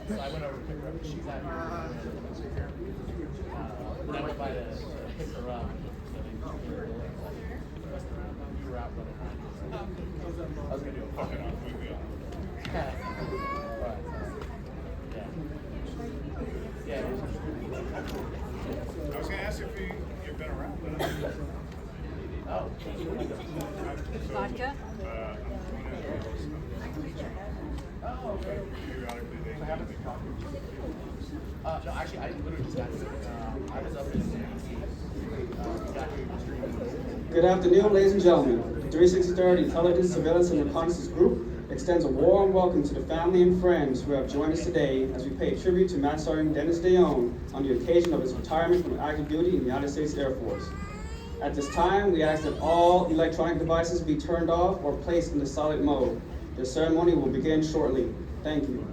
So I went over to pick her up, and she's at her. Then I went by to pick her up. So they gave her we were out running around. I was gonna do a fucking on movie on it. But, yeah. Yeah. I was going to ask if you've been around, but Oh. Vodka? Oh, okay. periodically they No, actually, I literally just got here. I was up in D.C. Got here streaming. Good afternoon, ladies and gentlemen. The 363rd Intelligence, Surveillance, and Reconnaissance Group extends a warm welcome to the family and friends who have joined us today as we pay tribute to Master Sergeant Dennis Daone on the occasion of his retirement from active duty in the United States Air Force. At this time, we ask that all electronic devices be turned off or placed in the silent mode. The ceremony will begin shortly. Thank you.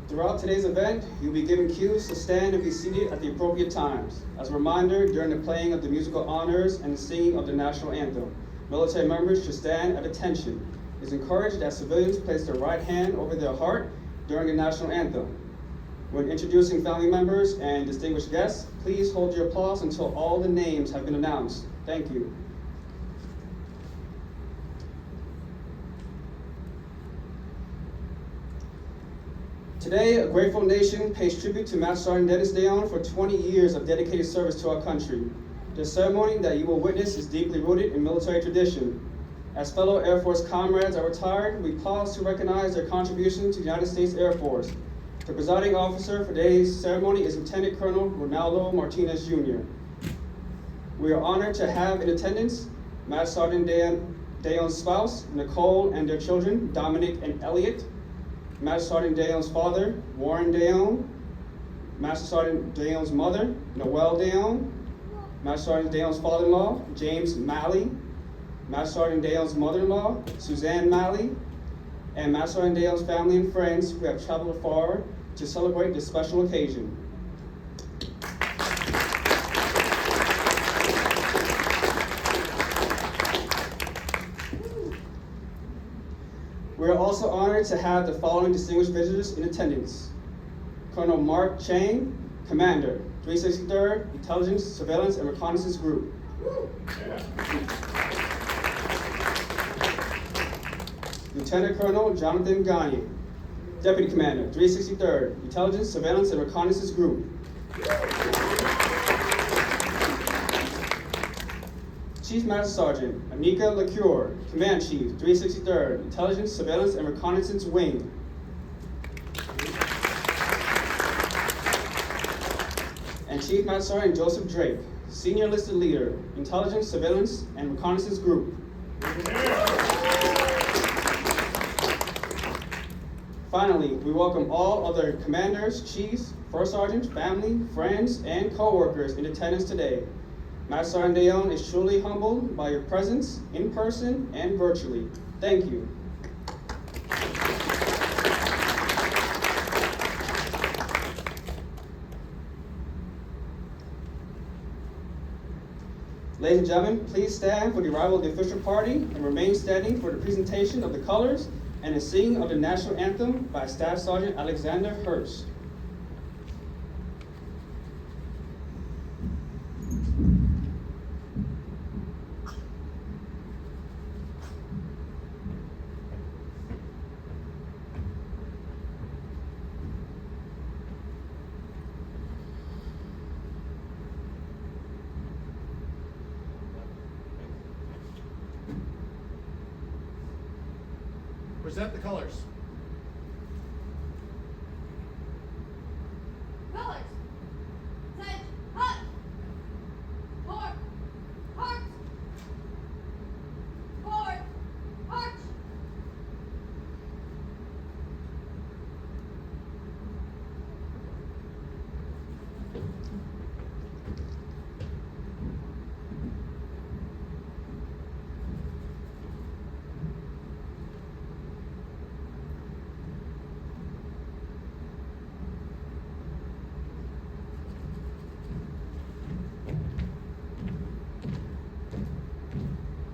Throughout today's event, you'll be given cues to stand and be seated at the appropriate times. As a reminder, during the playing of the musical honors and the singing of the national anthem, military members should stand at attention. It is encouraged that civilians place their right hand over their heart during the national anthem. When introducing family members and distinguished guests, please hold your applause until all the names have been announced. Thank you. Today, a grateful nation pays tribute to Master Sergeant Dennis Daone for 20 years of dedicated service to our country. The ceremony that you will witness is deeply rooted in military tradition. As fellow Air Force comrades are retired, we pause to recognize their contribution to the United States Air Force. The presiding officer for today's ceremony is Lieutenant Colonel Ronaldo Martinez Jr. We are honored to have in attendance Master Sergeant Daone's spouse, Nicole, and their children, Dominic and Elliot, Master Sergeant Daone's father, Warren Daone, Master Sergeant Daone's mother, Noelle Daone, Master Sergeant Daone's father-in-law, James Malley, Master Sergeant Daone's mother-in-law, Suzanne Malley, and Master Sergeant Daone's family and friends who have traveled far to celebrate this special occasion. We are also honored to have the following distinguished visitors in attendance. Colonel Mark Chang, Commander, 363rd Intelligence, Surveillance, and Reconnaissance Group. Lieutenant Colonel Jonathan Gagne, Deputy Commander, 363rd Intelligence, Surveillance, and Reconnaissance Group. Chief Master Sergeant Anika LaCure, Command Chief, 363rd Intelligence, Surveillance, and Reconnaissance Wing. And Chief Master Sergeant Joseph Drake, Senior Enlisted Leader, Intelligence, Surveillance, and Reconnaissance Group. Finally, we welcome all other commanders, chiefs, first sergeants, family, friends, and co-workers in attendance today. Master Sergeant Daone is truly humbled by your presence in person and virtually. Thank you. Ladies and gentlemen, please stand for the arrival of the official party and remain standing for the presentation of the colors and the singing of the national anthem by Staff Sergeant Alexander Hurst. Present the colors. Colors. Set. Hut. Forward. March. Forward. March.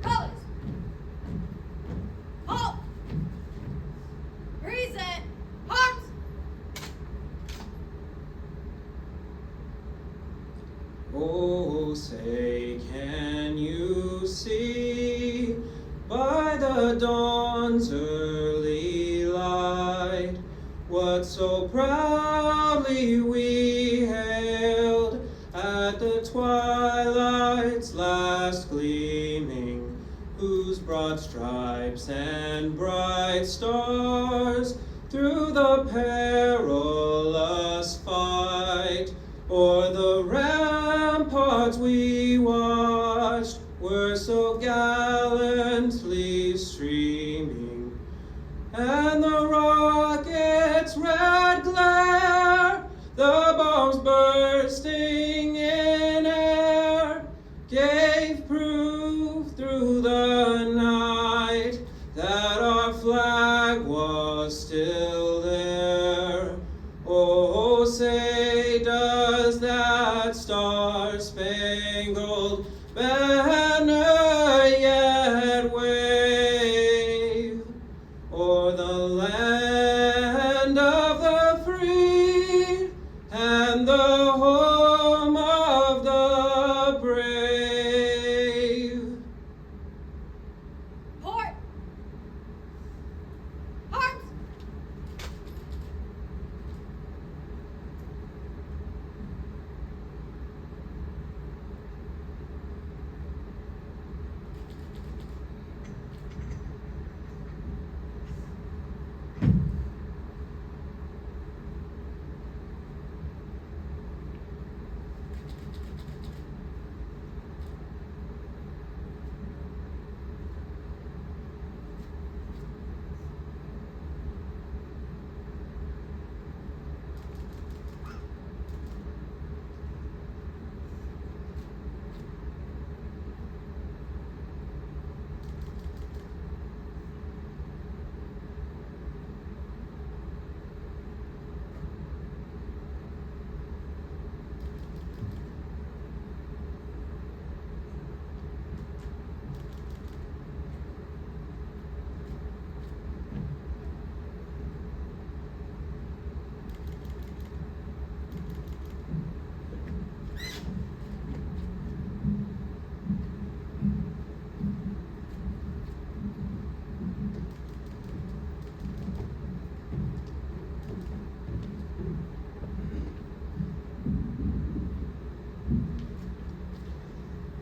Colors. Halt. Reset. Arms. Oh, say, can you see by the dawn's early light what so proudly we hailed at the twilight's last gleaming, whose broad stripes and bright stars through the perilous fight o'er the ramparts we watched were so gallantly streaming, and the rocket's red glare, the bombs bursting in air, gave proof through the night that our flag was still there. Oh, say, does that star-spangled banner yet wave o'er the land of the free and the home of the brave? Port. Arms.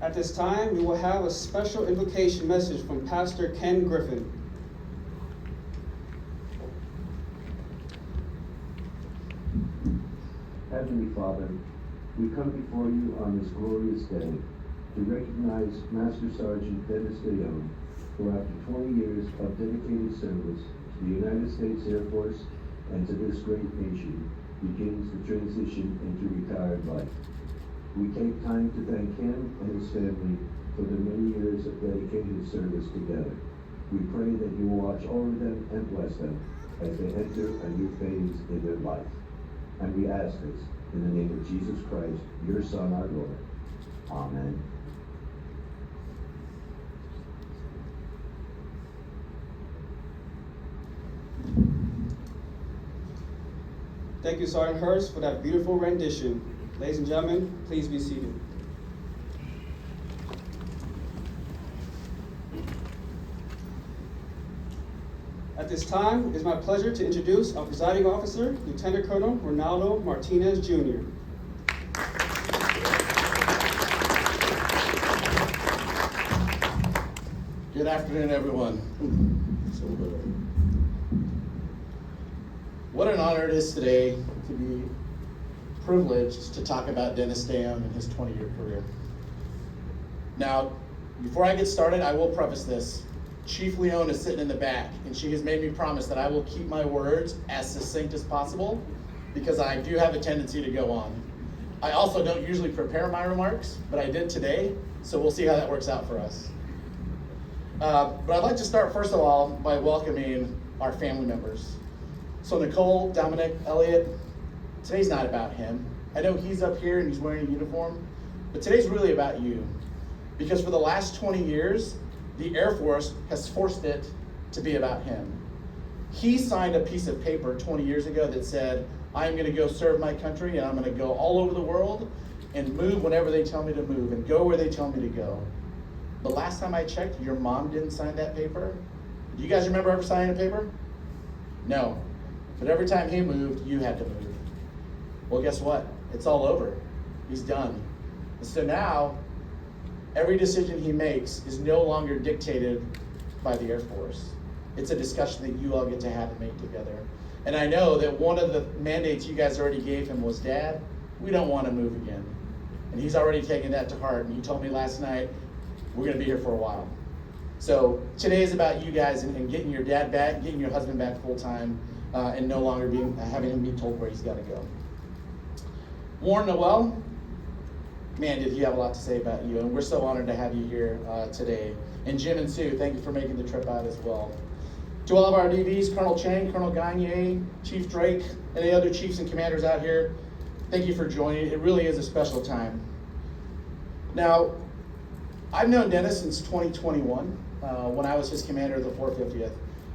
At this time, we will have a special invocation message from Pastor Ken Griffin. Heavenly Father, we come before you on this glorious day to recognize Master Sergeant Dennis Daone, who after 20 years of dedicated service to the United States Air Force and to this great nation, begins the transition into retired life. We take time to thank him and his family for the many years of dedicated service together. We pray that you will watch over them and bless them as they enter a new phase in their life. And we ask this in the name of Jesus Christ, your Son, our Lord. Amen. Thank you, Sergeant Hurst, for that beautiful rendition. Ladies and gentlemen, please be seated. At this time, it is my pleasure to introduce our presiding officer, Lieutenant Colonel Ronaldo Martinez, Jr. Good afternoon, everyone. What an honor it is today to be privileged to talk about Dennis Daone and his 20-year career. Now, before I get started, I will preface this. Chief Leone is sitting in the back, and she has made me promise that I will keep my words as succinct as possible because I do have a tendency to go on. I also don't usually prepare my remarks, but I did today, so we'll see how that works out for us. But I'd like to start, first of all, by welcoming our family members. So Nicole, Dominic, Elliot, today's not about him. I know he's up here and he's wearing a uniform, but today's really about you. Because for the last 20 years, the Air Force has forced it to be about him. He signed a piece of paper 20 years ago that said, I'm gonna go serve my country and I'm gonna go all over the world and move whenever they tell me to move and go where they tell me to go. The last time I checked, your mom didn't sign that paper. Do you guys remember ever signing a paper? No. But every time he moved, you had to move. Well, guess what? It's all over. He's done. And so now, every decision he makes is no longer dictated by the Air Force. It's a discussion that you all get to have and make together. And I know that one of the mandates you guys already gave him was, Dad, we don't want to move again. And he's already taken that to heart. And he told me last night, we're going to be here for a while. So today is about you guys and getting your dad back, getting your husband back full time, and no longer having him be told where he's got to go. Warren Noel, man, did he have a lot to say about you, and we're so honored to have you here today. And Jim and Sue, thank you for making the trip out as well. To all of our DVs, Colonel Chang, Colonel Gagne, Chief Drake, any other chiefs and commanders out here, thank you for joining. It really is a special time. Now, I've known Dennis since 2021, when I was his commander of the 450th.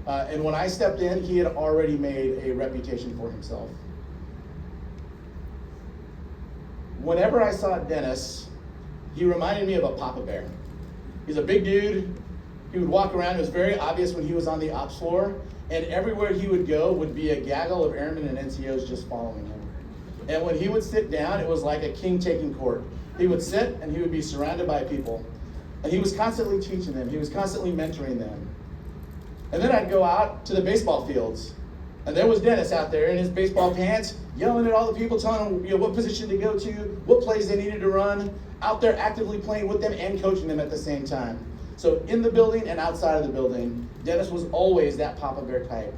And when I stepped in, he had already made a reputation for himself. Whenever I saw Dennis, he reminded me of a Papa Bear. He's a big dude. He would walk around. It was very obvious when he was on the ops floor. And everywhere he would go would be a gaggle of airmen and NCOs just following him. And when he would sit down, it was like a king taking court. He would sit and he would be surrounded by people. And he was constantly teaching them. He was constantly mentoring them. And then I'd go out to the baseball fields. And there was Dennis out there in his baseball pants, yelling at all the people, telling them what position to go to, what plays they needed to run, out there actively playing with them and coaching them at the same time. So in the building and outside of the building, Dennis was always that Papa Bear type.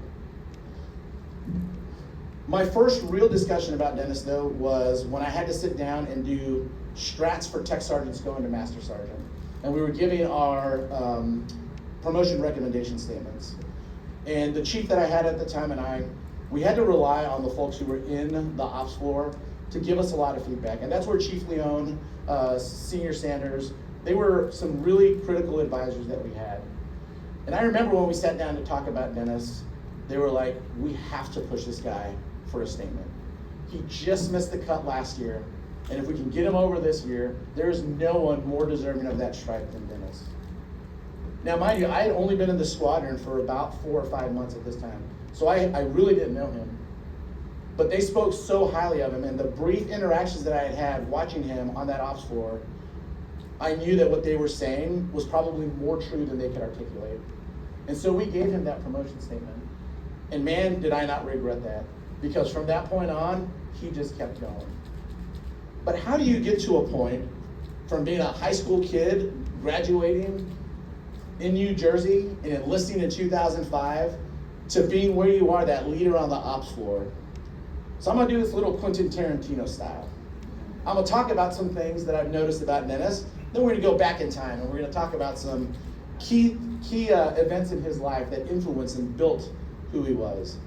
My first real discussion about Dennis, though, was when I had to sit down and do strats for tech sergeants going to master sergeant. And we were giving our promotion recommendation statements. And the chief that I had at the time and we had to rely on the folks who were in the ops floor to give us a lot of feedback. And that's where Chief Leone, Senior Sanders, they were some really critical advisors that we had. And I remember when we sat down to talk about Dennis, they were like, we have to push this guy for a statement. He just missed the cut last year. And if we can get him over this year, there's no one more deserving of that stripe than Dennis. Now, mind you, I had only been in the squadron for about 4 or 5 months at this time. So I really didn't know him. But they spoke so highly of him, and the brief interactions that I had had watching him on that ops floor, I knew that what they were saying was probably more true than they could articulate. And so we gave him that promotion statement. And man, did I not regret that. Because from that point on, he just kept going. But how do you get to a point from being a high school kid, graduating in New Jersey and enlisting in 2005, to being where you are, that leader on the ops floor? So I'm gonna do this little Quentin Tarantino style. I'm gonna talk about some things that I've noticed about Dennis, then we're gonna go back in time and we're gonna talk about some key events in his life that influenced and built who he was.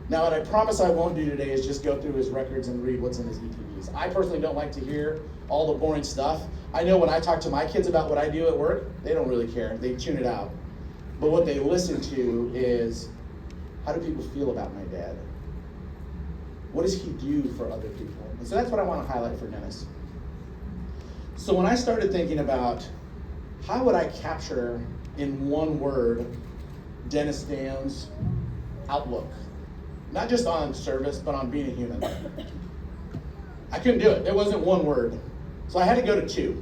Now, what I promise I won't do today is just go through his records and read what's in his ETVs. I personally don't like to hear all the boring stuff. I know when I talk to my kids about what I do at work, they don't really care. They tune it out. But what they listen to is, how do people feel about my dad? What does he do for other people? And so that's what I want to highlight for Dennis. So when I started thinking about how would I capture in one word Dennis Daone's outlook, not just on service, but on being a human, I couldn't do it. There wasn't one word. So I had to go to two.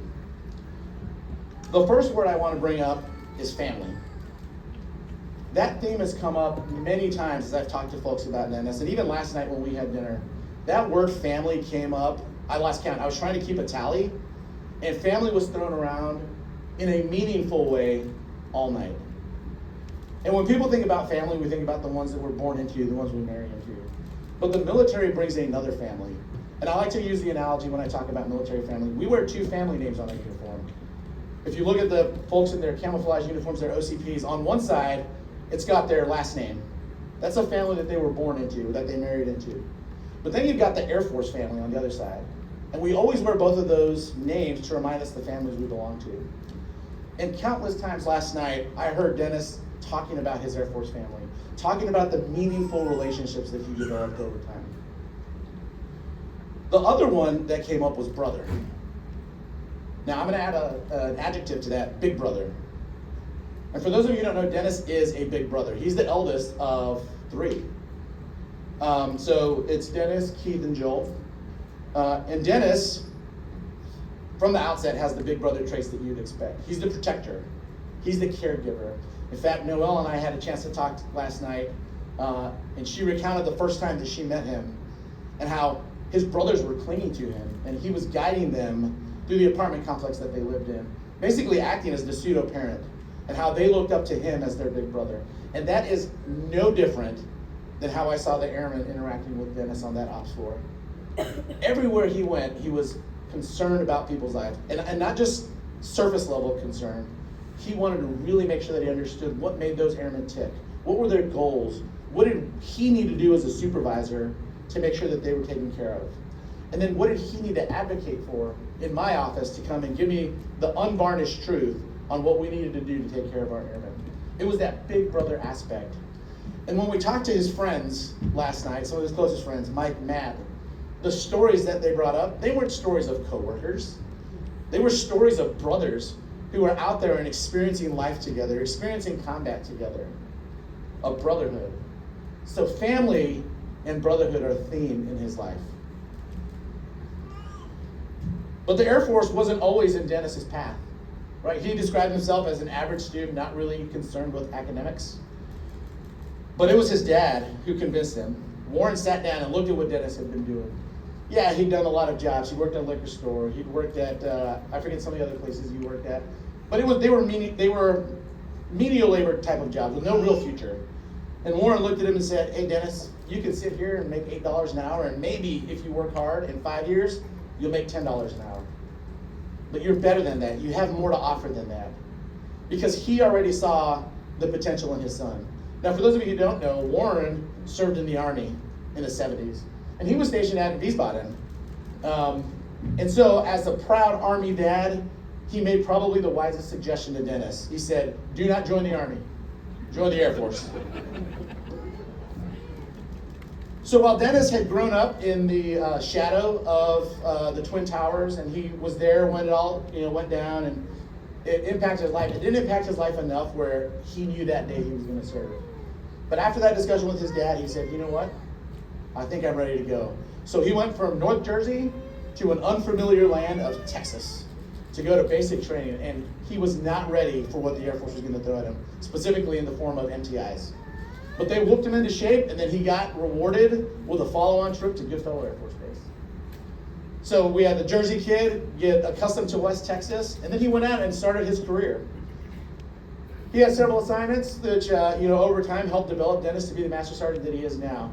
The first word I want to bring up is family. That theme has come up many times as I've talked to folks about Dennis, and even last night when we had dinner, that word family came up. I lost count. I was trying to keep a tally, and family was thrown around in a meaningful way all night. And when people think about family, we think about the ones that we're born into, the ones we marry into. But the military brings another family. And I like to use the analogy when I talk about military family. We wear two family names on our uniform. If you look at the folks in their camouflage uniforms, their OCPs, on one side, it's got their last name. That's a family that they were born into, that they married into. But then you've got the Air Force family on the other side. And we always wear both of those names to remind us the families we belong to. And countless times last night, I heard Dennis talking about his Air Force family, talking about the meaningful relationships that he developed over time. The other one that came up was brother. Now I'm going to add an adjective to that, big brother. And for those of you who don't know, Dennis is a big brother. He's the eldest of three. So it's Dennis, Keith, and Joel. And Dennis, from the outset, has the big brother traits that you'd expect. He's the protector. He's the caregiver. In fact, Noelle and I had a chance to talk last night, and she recounted the first time that she met him and how his brothers were clinging to him, and he was guiding them through the apartment complex that they lived in, basically acting as the pseudo-parent, and how they looked up to him as their big brother. And that is no different than how I saw the airmen interacting with Dennis on that ops floor. Everywhere he went, he was concerned about people's lives, and not just surface level concern. He wanted to really make sure that he understood what made those airmen tick. What were their goals? What did he need to do as a supervisor to make sure that they were taken care of? And then what did he need to advocate for in my office to come and give me the unvarnished truth on what we needed to do to take care of our airmen? It was that big brother aspect. And when we talked to his friends last night, some of his closest friends, Mike, Matt, the stories that they brought up, they weren't stories of coworkers. They were stories of brothers who were out there and experiencing life together, experiencing combat together, a brotherhood. So family and brotherhood are a theme in his life. But the Air Force wasn't always in Dennis's path, right? He described himself as an average student, not really concerned with academics. But it was his dad who convinced him. Warren sat down and looked at what Dennis had been doing. Yeah, he'd done a lot of jobs. He worked at a liquor store. He'd worked at, I forget some of the other places he worked at. But they were menial labor type of jobs with no real future. And Warren looked at him and said, hey, Dennis, you can sit here and make $8 an hour, and maybe if you work hard in 5 years, you'll make $10 an hour. But you're better than that. You have more to offer than that. Because he already saw the potential in his son. Now, for those of you who don't know, Warren served in the Army in the 70s. And he was stationed at Wiesbaden. And so as a proud Army dad, he made probably the wisest suggestion to Dennis. He said, do not join the Army. Join the Air Force. So while Dennis had grown up in the shadow of the Twin Towers, and he was there when it all went down, and it impacted his life, it didn't impact his life enough where he knew that day he was going to serve. But after that discussion with his dad, he said, you know what? I think I'm ready to go. So he went from North Jersey to an unfamiliar land of Texas to go to basic training, and he was not ready for what the Air Force was going to throw at him, specifically in the form of MTIs. But they whooped him into shape, and then he got rewarded with a follow-on trip to Goodfellow Air Force Base. So we had the Jersey kid get accustomed to West Texas, and then he went out and started his career. He had several assignments that, over time helped develop Dennis to be the Master Sergeant that he is now.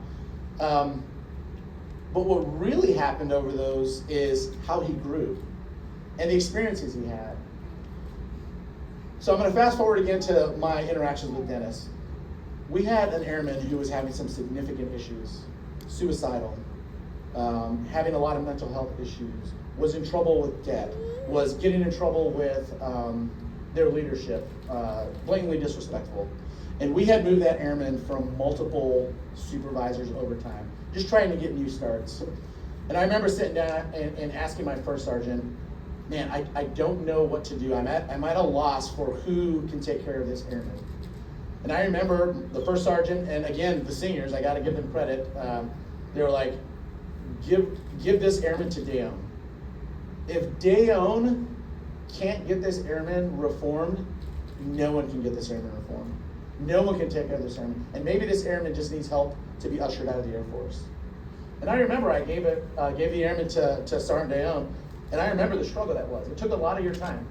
But what really happened over those is how he grew and the experiences he had. So I'm going to fast forward again to my interactions with Dennis. We had an airman who was having some significant issues, suicidal, having a lot of mental health issues, was in trouble with debt, was getting in trouble with their leadership, blatantly disrespectful. And we had moved that airman from multiple supervisors over time, just trying to get new starts. And I remember sitting down and asking my first sergeant, man, I don't know what to do. I'm at a loss for who can take care of this airman. And I remember the first sergeant, and again, the seniors, I gotta give them credit, they were like, give this airman to Daone. If Daone can't get this airman reformed, no one can get this airman reformed. No one can take care of this airman. And maybe this airman just needs help to be ushered out of the Air Force. And I remember I gave the airman to Sergeant Daone, and I remember the struggle that was. It took a lot of your time.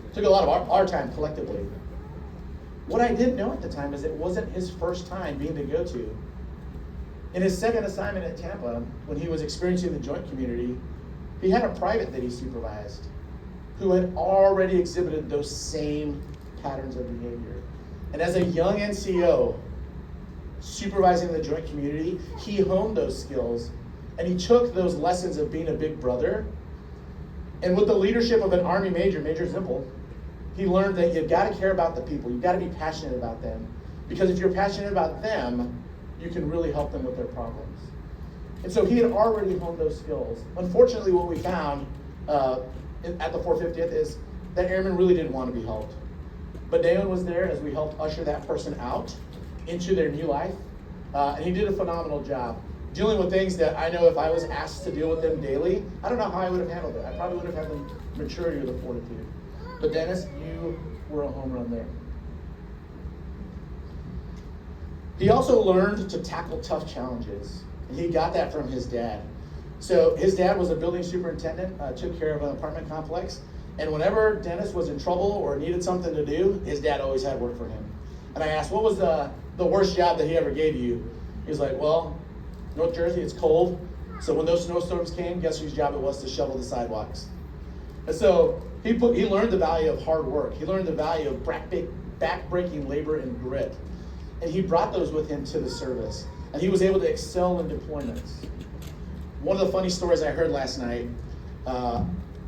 It took a lot of our time collectively. What I didn't know at the time is it wasn't his first time being the go-to. In his second assignment at Tampa, when he was experiencing the joint community, he had a private that he supervised who had already exhibited those same patterns of behavior. And as a young NCO supervising the joint community, he honed those skills and he took those lessons of being a big brother, and with the leadership of an Army Major, Major Zimple, he learned that you've got to care about the people. You've got to be passionate about them. Because if you're passionate about them, you can really help them with their problems. And so he had already honed those skills. Unfortunately, what we found at the 450th is that airman really didn't want to be helped. But Daone was there as we helped usher that person out into their new life. And he did a phenomenal job dealing with things that I know if I was asked to deal with them daily, I don't know how I would have handled it. I probably would have had the maturity or the fortitude. But Dennis, you were a home run there. He also learned to tackle tough challenges. And he got that from his dad. So his dad was a building superintendent, took care of an apartment complex. And whenever Dennis was in trouble or needed something to do, his dad always had work for him. And I asked, what was the worst job that he ever gave you? He was like, well, North Jersey, it's cold. So when those snowstorms came, guess whose job it was to shovel the sidewalks? And so he learned the value of hard work. He learned the value of back-breaking labor and grit. And he brought those with him to the service. And he was able to excel in deployments. One of the funny stories I heard last night,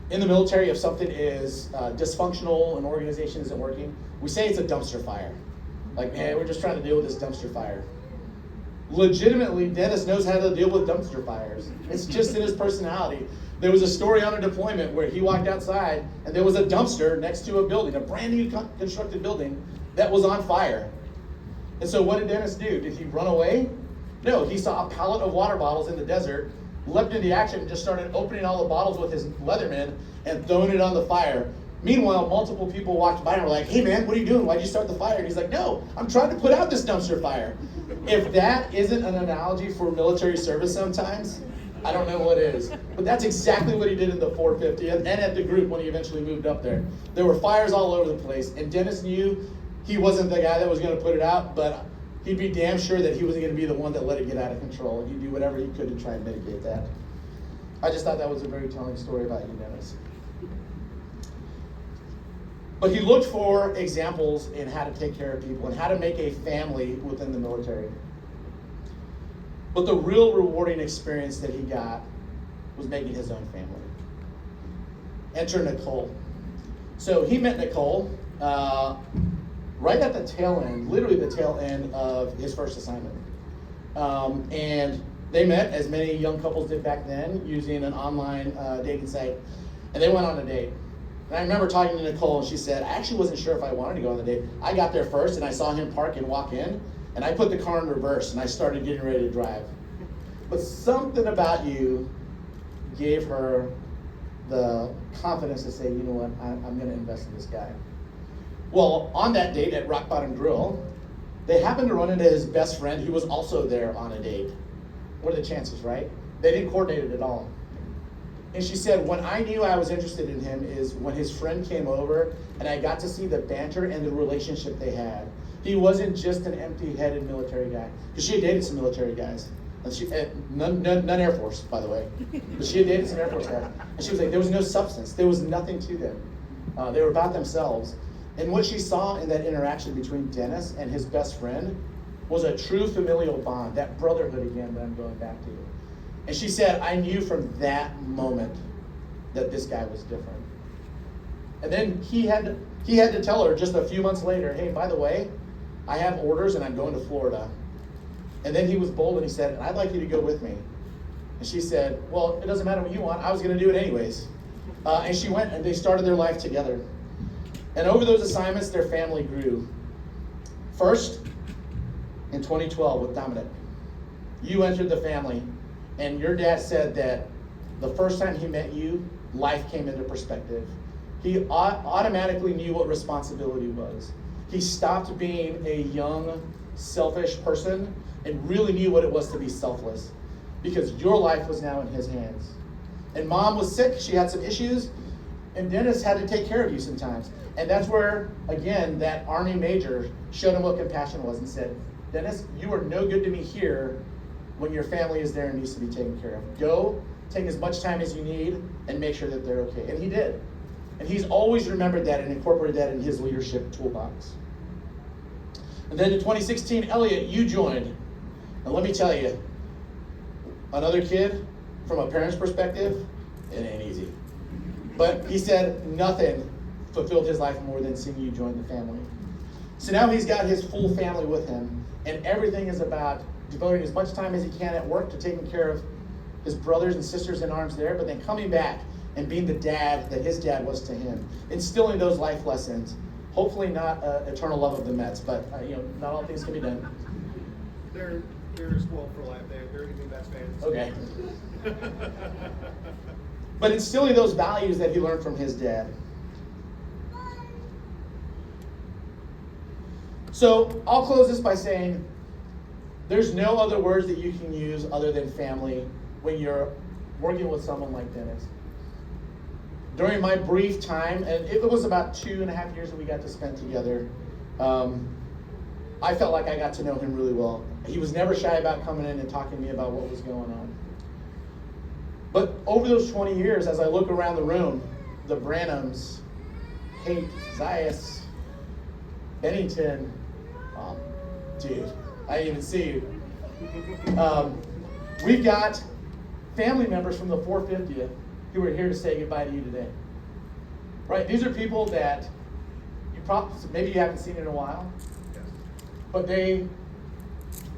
in the military, if something is dysfunctional, an organization isn't working, we say it's a dumpster fire. Like, man, we're just trying to deal with this dumpster fire. Legitimately, Dennis knows how to deal with dumpster fires. It's just in his personality. There was a story on a deployment where he walked outside and there was a dumpster next to a building, a brand new constructed building that was on fire. And so what did Dennis do? Did he run away? No, he saw a pallet of water bottles in the desert, leapt into action, and just started opening all the bottles with his Leatherman and throwing it on the fire. Meanwhile, multiple people walked by and were like, hey man, what are you doing? Why'd you start the fire? And he's like, no, I'm trying to put out this dumpster fire. If that isn't an analogy for military service sometimes, I don't know what is. But that's exactly what he did in the 450 and at the group when he eventually moved up there. There were fires all over the place, and Dennis knew he wasn't the guy that was going to put it out, but he'd be damn sure that he wasn't going to be the one that let it get out of control, and he'd do whatever he could to try and mitigate that. I just thought that was a very telling story about you, Dennis. But he looked for examples in how to take care of people and how to make a family within the military. But the real rewarding experience that he got was making his own family. Enter Nicole. So he met Nicole right at the tail end, literally the tail end of his first assignment. And they met, as many young couples did back then, using an online dating site, and they went on a date. And I remember talking to Nicole, and she said, I actually wasn't sure if I wanted to go on the date. I got there first, and I saw him park and walk in, and I put the car in reverse, and I started getting ready to drive. But something about you gave her the confidence to say, you know what, I'm going to invest in this guy. Well, on that date at Rock Bottom Grill, they happened to run into his best friend who was also there on a date. What are the chances, right? They didn't coordinate it at all. And she said, when I knew I was interested in him is when his friend came over and I got to see the banter and the relationship they had. He wasn't just an empty-headed military guy. Because she had dated some military guys. None Air Force, by the way. But she had dated some Air Force guys. And she was like, there was no substance. There was nothing to them. They were about themselves. And what she saw in that interaction between Dennis and his best friend was a true familial bond, that brotherhood again that I'm going back to. And she said, I knew from that moment that this guy was different. And then he had to tell her just a few months later, hey, by the way, I have orders and I'm going to Florida. And then he was bold and he said, I'd like you to go with me. And she said, well, it doesn't matter what you want. I was going to do it anyways. And she went and they started their life together. And over those assignments, their family grew. First, in 2012 with Dominic, you entered the family, and your dad said that the first time he met you, life came into perspective. He automatically knew what responsibility was. He stopped being a young, selfish person and really knew what it was to be selfless, because your life was now in his hands. And mom was sick, she had some issues, and Dennis had to take care of you sometimes. And that's where, again, that Army major showed him what compassion was and said, Dennis, you are no good to me here when your family is there and needs to be taken care of. Go, take as much time as you need, and make sure that they're okay. And he did. And he's always remembered that and incorporated that in his leadership toolbox. And then in 2016, Elliot, you joined. And let me tell you, another kid, from a parent's perspective, it ain't easy. But he said nothing fulfilled his life more than seeing you join the family. So now he's got his full family with him, and everything is about devoting as much time as he can at work to taking care of his brothers and sisters in arms there, but then coming back and being the dad that his dad was to him, instilling those life lessons. Hopefully not eternal love of the Mets, but not all things can be done. They're spoiled for life. They're going to be Mets fans. Okay. But instilling those values that he learned from his dad. So I'll close this by saying there's no other words that you can use other than family when you're working with someone like Dennis. During my brief time, and it was about 2.5 years that we got to spend together, I felt like I got to know him really well. He was never shy about coming in and talking to me about what was going on. But over those 20 years, as I look around the room, the Branhams, Kate, Zayas, Bennington, dude, I didn't even see you. We've got family members from the 450th who are here to say goodbye to you today. Right? These are people that maybe you haven't seen in a while, but they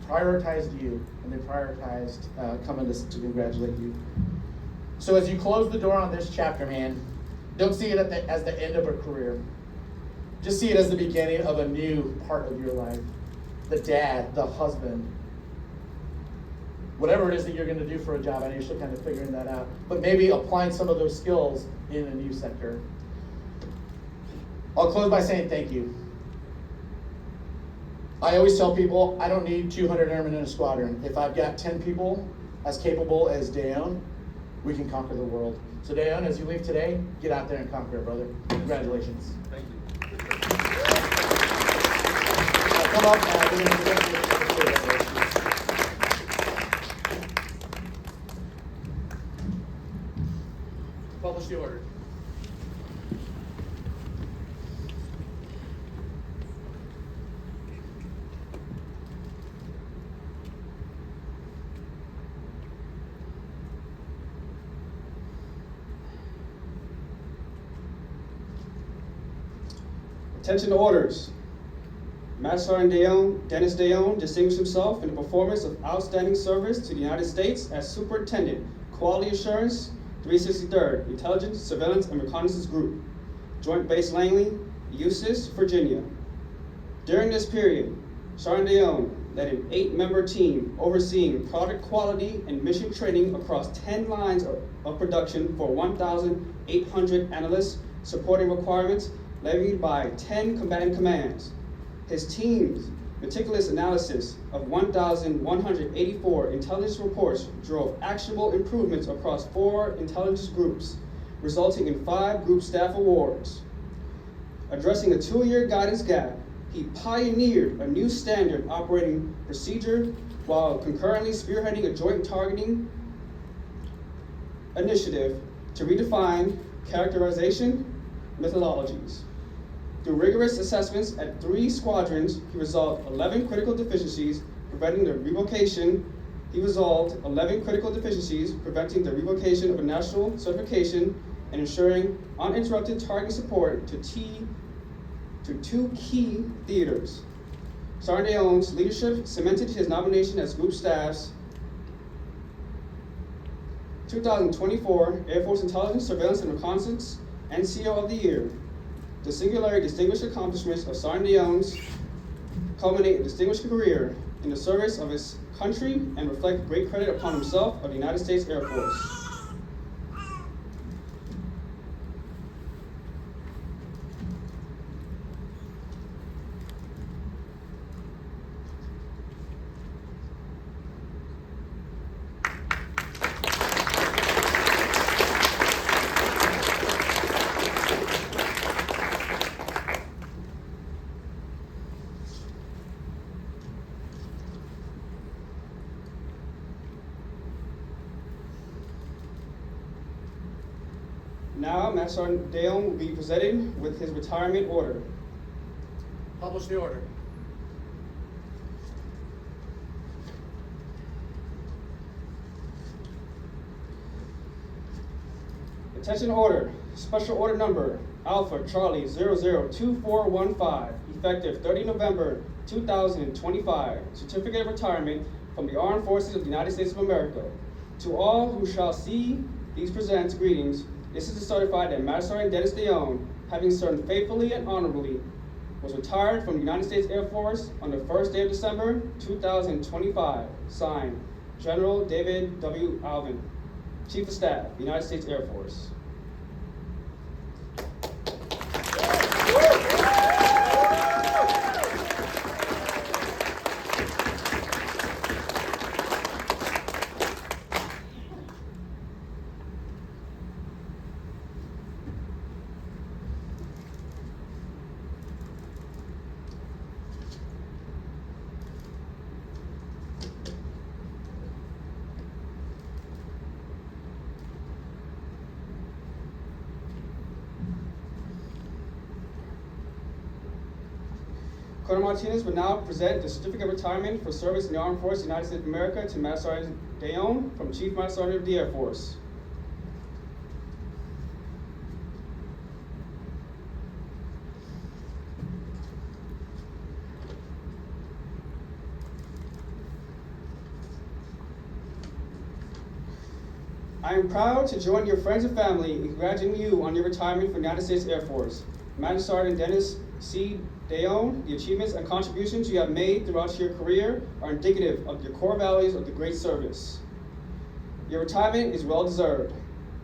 prioritized you, and they prioritized coming to congratulate you. So as you close the door on this chapter, man, don't see it as the end of a career. Just see it as the beginning of a new part of your life. The dad, the husband, whatever it is that you're going to do for a job. I know you're still kind of figuring that out, but maybe applying some of those skills in a new sector. I'll close by saying thank you. I always tell people I don't need 200 airmen in a squadron. If I've got 10 people as capable as Daone, we can conquer the world. So Daone, as you leave today, get out there and conquer it, brother. Congratulations. Thank you. Come up now. Publish the order. Attention to orders. Master Sergeant Dennis Daone distinguished himself in the performance of outstanding service to the United States as Superintendent, Quality Assurance, 363rd Intelligence, Surveillance, and Reconnaissance Group, Joint Base Langley, Eustis, Virginia. During this period, Sergeant Daone led an 8-member team overseeing product quality and mission training across 10 lines of production for 1,800 analysts, supporting requirements levied by 10 combatant commands. His team's meticulous analysis of 1,184 intelligence reports drove actionable improvements across 4 intelligence groups, resulting in 5 group staff awards. Addressing a 2-year guidance gap, he pioneered a new standard operating procedure while concurrently spearheading a joint targeting initiative to redefine characterization methodologies. Through rigorous assessments at 3 squadrons, he resolved 11 critical deficiencies, preventing the revocation. He resolved 11 critical deficiencies, preventing the revocation of a national certification and ensuring uninterrupted targeting support to 2 key theaters. Sergeant Daone's leadership cemented his nomination as Group Staff's 2024 Air Force Intelligence, Surveillance, and Reconnaissance NCO of the Year. The singularly distinguished accomplishments of Sergeant Daone's culminate a distinguished career in the service of his country and reflect great credit upon himself of the United States Air Force. Now, Master Sergeant Daone will be presented with his retirement order. Publish the order. Attention order. Special order number Alpha Charlie 002415, effective 30 November 2025. Certificate of retirement from the Armed Forces of the United States of America. To all who shall see these presents greetings. This is to certify that Master Sergeant Dennis Daone, having served faithfully and honorably, was retired from the United States Air Force on the 1st day of December 2025. Signed, General David W. Alvin, Chief of Staff, United States Air Force. Colonel Martinez will now present the Certificate of Retirement for Service in the Armed Forces of the United States of America to Master Sergeant Daone from Chief Master Sergeant of the Air Force. I am proud to join your friends and family in congratulating you on your retirement from the United States Air Force. Master Sergeant Dennis C. Daone, the achievements and contributions you have made throughout your career are indicative of your core values of the great service. Your retirement is well deserved,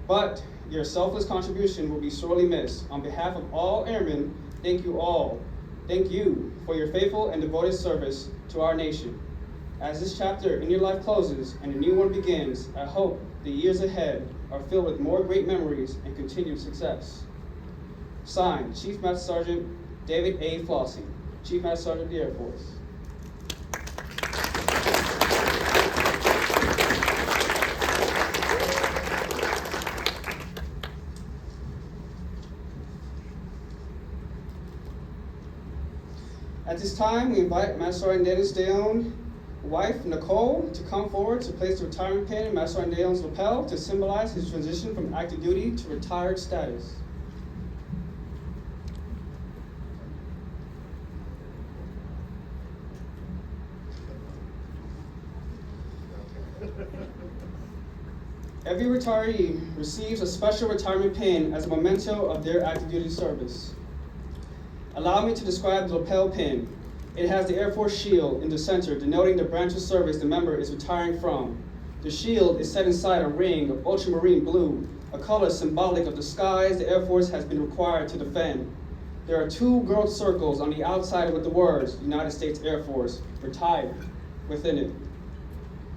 but your selfless contribution will be sorely missed. On behalf of all airmen, thank you all. Thank you for your faithful and devoted service to our nation. As this chapter in your life closes and a new one begins, I hope the years ahead are filled with more great memories and continued success. Signed, Chief Master Sergeant David A. Flossing, Chief Master Sergeant of the Air Force. At this time, we invite Master Sergeant Dennis Daone's wife, Nicole, to come forward to place the retirement pin in Master Sergeant Daone's lapel to symbolize his transition from active duty to retired status. Every retiree receives a special retirement pin as a memento of their active duty service. Allow me to describe the lapel pin. It has the Air Force shield in the center, denoting the branch of service the member is retiring from. The shield is set inside a ring of ultramarine blue, a color symbolic of the skies the Air Force has been required to defend. There are two gold circles on the outside with the words United States Air Force, retired, within it.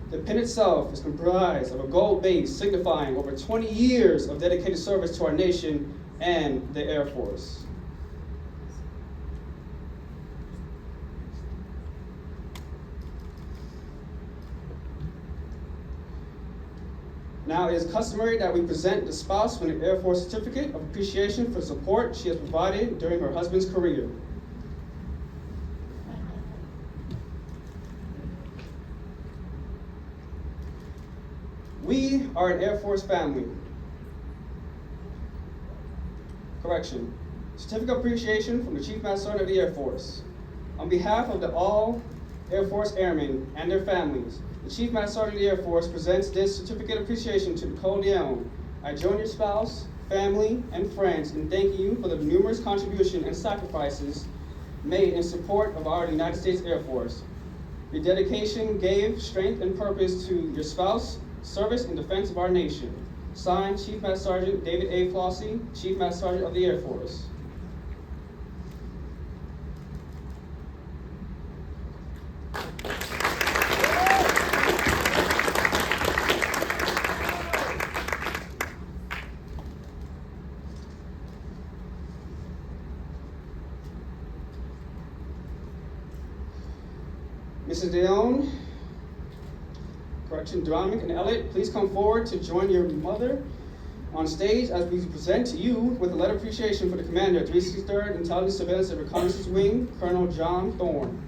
The pin itself is comprised of a gold base signifying over 20 years of dedicated service to our nation and the Air Force. Now, it is customary that we present the spouse with an Air Force certificate of appreciation for support she has provided during her husband's career. We are an Air Force family. Correction. Certificate of appreciation from the Chief Master Sergeant of the Air Force. On behalf of the all Air Force Airmen and their families, the Chief Master Sergeant of the Air Force presents this certificate of appreciation to Nicole Daone. I join your spouse, family, and friends in thanking you for the numerous contributions and sacrifices made in support of our United States Air Force. Your dedication gave strength and purpose to your spouse, service in defense of our nation. Signed, Chief Master Sergeant David A. Flossie, Chief Master Sergeant of the Air Force. Mrs. Daone, Dominic and Elliot, please come forward to join your mother on stage as we present to you with a letter of appreciation for the commander, 363rd Intelligence Surveillance and Reconnaissance Wing, Colonel John Thorne.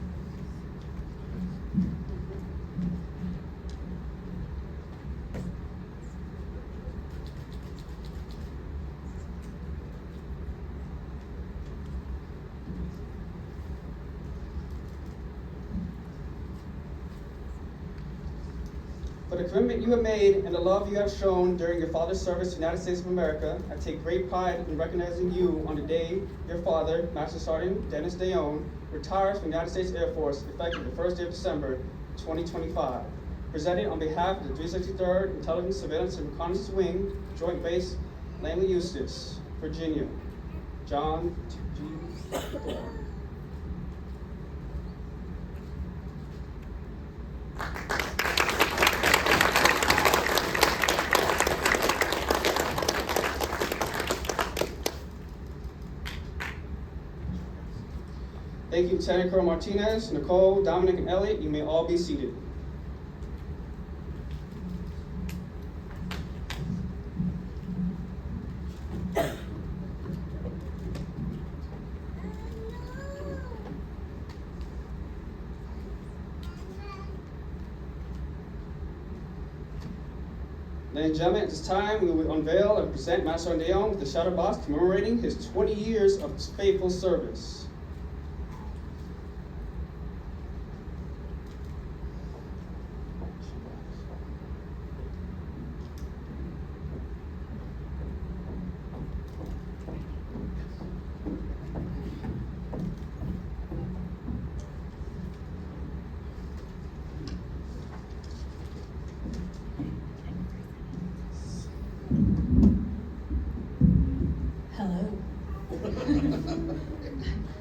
For the commitment you have made and the love you have shown during your father's service to the United States of America, I take great pride in recognizing you on the day your father, Master Sergeant Dennis Daone, retires from the United States Air Force effective the 1st day of December, 2025. Presented on behalf of the 363rd Intelligence Surveillance and Reconnaissance Wing, Joint Base Langley, Eustis, Virginia, John G. Thorne. Thank you, Lieutenant Colonel Martinez, Nicole, Dominic, and Elliot. You may all be seated. Ladies and gentlemen, at this time, we will unveil and present Master Sergeant Daone with the Shadow Box commemorating his 20 years of faithful service.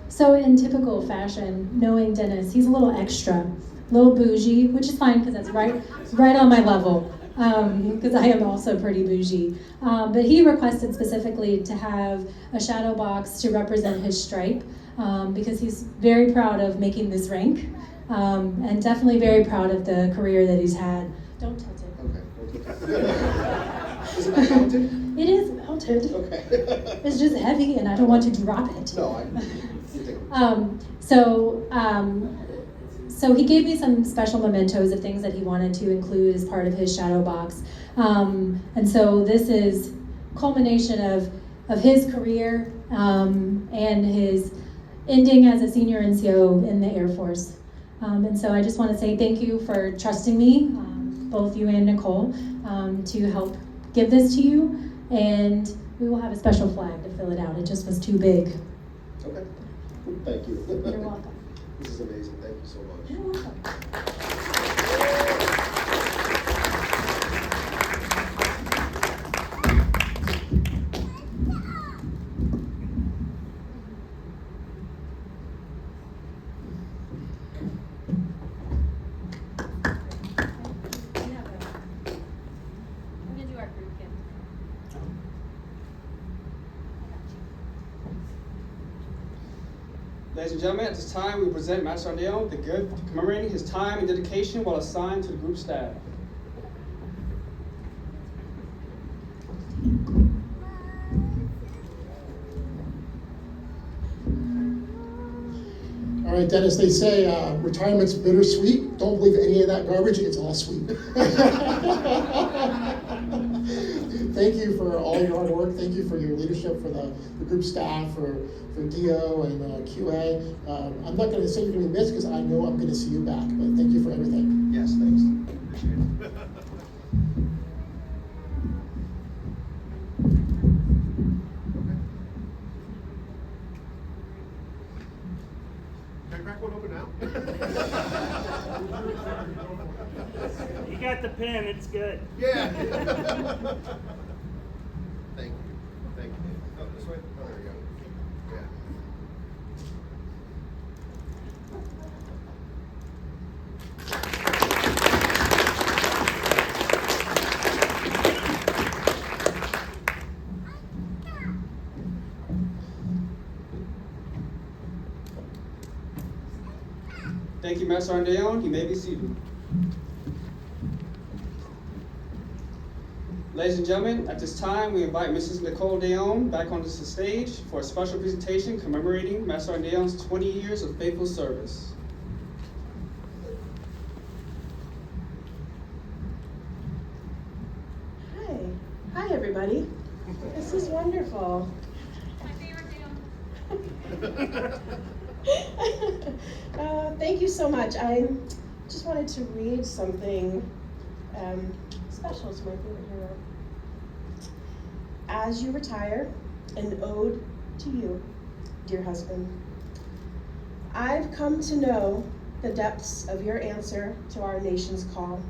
So in typical fashion, knowing Dennis, he's a little extra, a little bougie, which is fine because that's right on my level, because I am also pretty bougie. But he requested specifically to have a shadow box to represent his stripe, because he's very proud of making this rank, and definitely very proud of the career that he's had. Don't tilt it. Okay. Is it not mounted? It is mounted. Okay. It's just heavy and I don't want to drop it. No, So he gave me some special mementos of things that he wanted to include as part of his shadow box. And so this is culmination of his career and his ending as a senior NCO in the Air Force. And so I just want to say thank you for trusting me, both you and Nicole, to help give this to you. And we will have a special flag to fill it out. It just was too big. Okay. Thank you. You're welcome. This is amazing. Thank you so much. You're welcome. Ladies and gentlemen, at this time, we present Master Sergeant Daone with the gift commemorating his time and dedication while assigned to the group staff. All right, Dennis, they say retirement's bittersweet. Don't believe any of that garbage. It's all sweet. thank you for all your hard work. Thank you for your leadership, for the group staff, for DO and QA. I'm not going to say you're going to be missed because I know I'm going to see you back, but thank you for everything. Yes, thanks. Appreciate it. Can I crack one open now? You got the pen, it's good. Yeah. Thank you. Thank you. Oh, this way? Oh, there we go. Yeah. Thank you, Master Sergeant Daone. You may be seated. Ladies and gentlemen, at this time, we invite Mrs. Nicole Daone back onto the stage for a special presentation commemorating Master Sergeant Daone's 20 years of faithful service. Hi. Hi, everybody. This is wonderful. My favorite Daone. Thank you so much. I just wanted to read something special to my favorite hero. As you retire, an ode to you, dear husband. I've come to know the depths of your answer to our nation's call.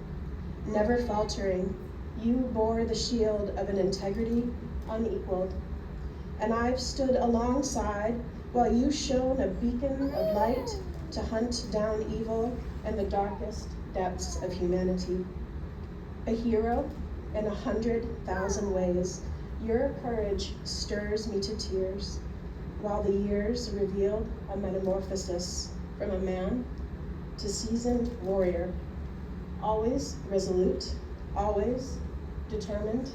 Never faltering, you bore the shield of an integrity unequaled. And I've stood alongside while you shone a beacon of light to hunt down evil and the darkest depths of humanity. A hero in 100,000 ways, your courage stirs me to tears, while the years revealed a metamorphosis from a man to seasoned warrior, always resolute, always determined.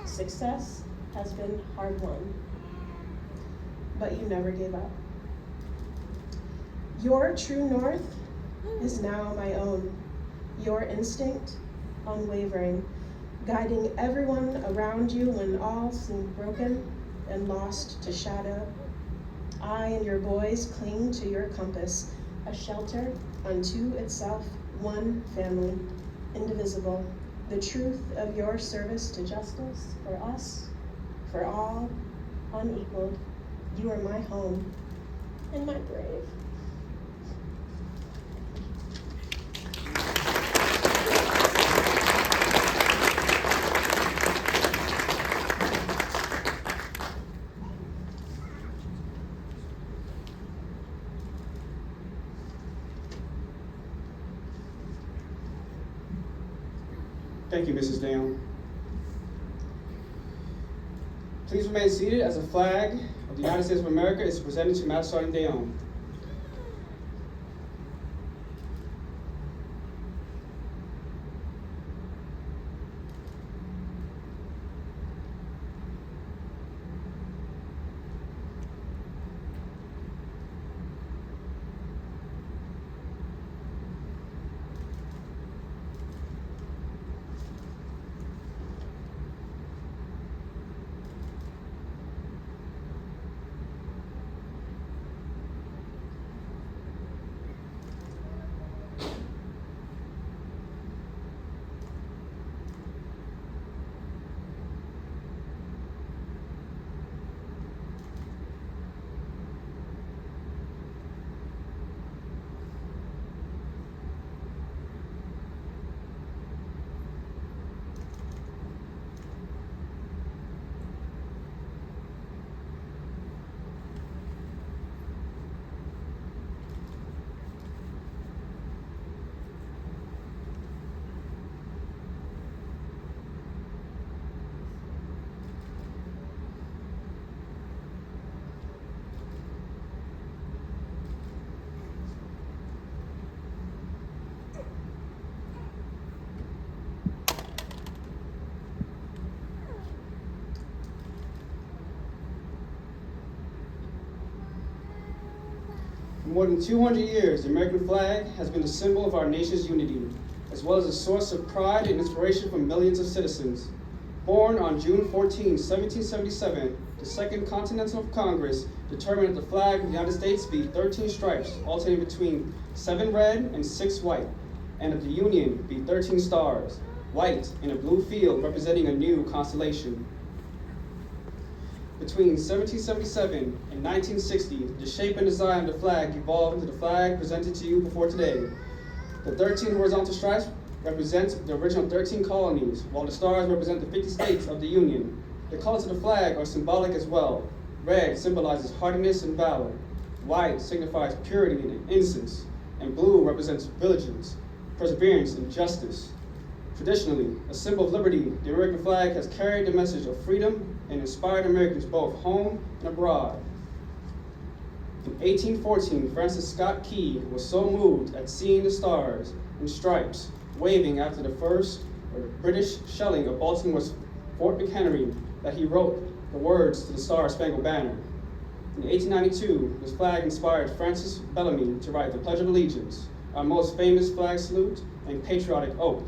Success has been hard won, but you never gave up. Your true north is now my own, your instinct unwavering, guiding everyone around you when all seemed broken and lost to shadow. I and your boys cling to your compass, a shelter unto itself, one family, indivisible. The truth of your service to justice for us, for all, unequaled. You are my home and my brave. Thank you, Mrs. Daone. Please remain seated as the flag of the United States of America is presented to Master Sergeant Daone. For more than 200 years, the American flag has been the symbol of our nation's unity, as well as a source of pride and inspiration for millions of citizens. Born on June 14, 1777, the Second Continental Congress determined that the flag of the United States be 13 stripes, alternating between 7 red and 6 white, and that the Union be 13 stars, white in a blue field representing a new constellation. Between 1777 and 1960, the shape and design of the flag evolved into the flag presented to you before today. The 13 horizontal stripes represent the original 13 colonies, while the stars represent the 50 states of the Union. The colors of the flag are symbolic as well. Red symbolizes hardiness and valor. White signifies purity and innocence. And blue represents vigilance, perseverance, and justice. Traditionally, a symbol of liberty, the American flag has carried the message of freedom and inspired Americans both home and abroad. In 1814, Francis Scott Key was so moved at seeing the stars and stripes waving after the first British shelling of Baltimore's Fort McHenry that he wrote the words to the Star-Spangled Banner. In 1892, this flag inspired Francis Bellamy to write the Pledge of Allegiance, our most famous flag salute and patriotic oath.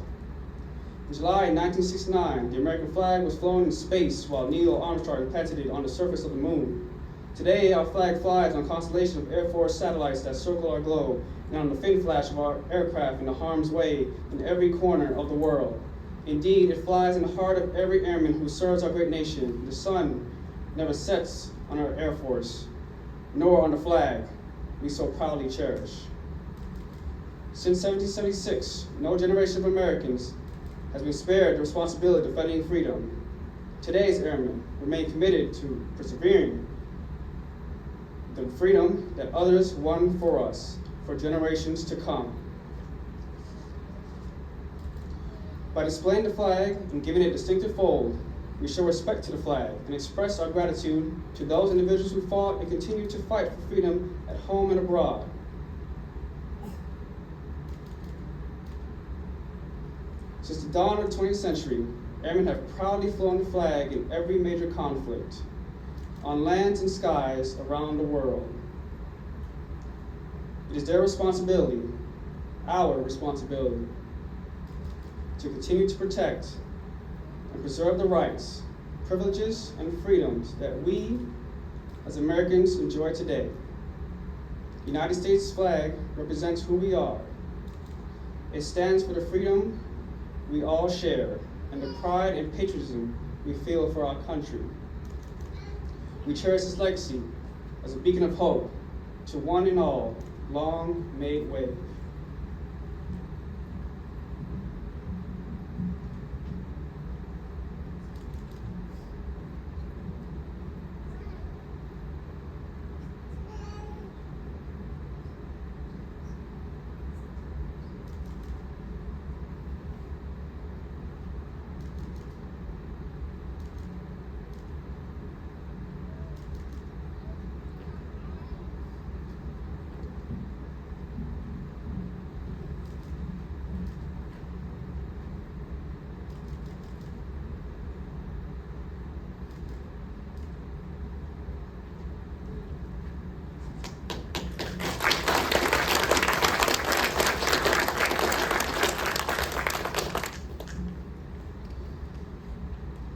In July 1969, the American flag was flown in space while Neil Armstrong planted it on the surface of the moon. Today, our flag flies on a constellation of Air Force satellites that circle our globe, and on the fin flash of our aircraft in the harm's way in every corner of the world. Indeed, it flies in the heart of every airman who serves our great nation. The sun never sets on our Air Force, nor on the flag we so proudly cherish. Since 1776, no generation of Americans has been spared the responsibility of defending freedom. Today's airmen remain committed to persevering the freedom that others won for us for generations to come. By displaying the flag and giving it a distinctive fold, we show respect to the flag and express our gratitude to those individuals who fought and continue to fight for freedom at home and abroad. Since the dawn of the 20th century, airmen have proudly flown the flag in every major conflict, on lands and skies around the world. It is their responsibility, our responsibility, to continue to protect and preserve the rights, privileges, and freedoms that we, as Americans, enjoy today. The United States flag represents who we are. It stands for the freedom we all share and the pride and patriotism we feel for our country. We cherish its legacy as a beacon of hope to one and all. Long may it wave.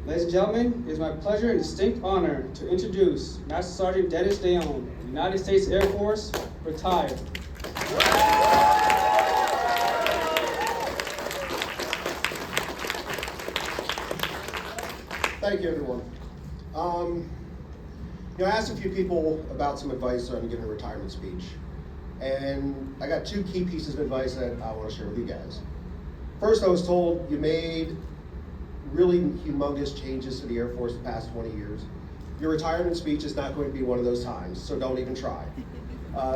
Ladies and gentlemen, it is my pleasure and distinct honor to introduce Master Sergeant Dennis Daone, United States Air Force, retired. Thank you, everyone. I asked a few people about some advice on giving a retirement speech, and I got 2 key pieces of advice that I want to share with you guys. First, I was told you made really humongous changes to the Air Force the past 20 years. Your retirement speech is not going to be one of those times, so don't even try.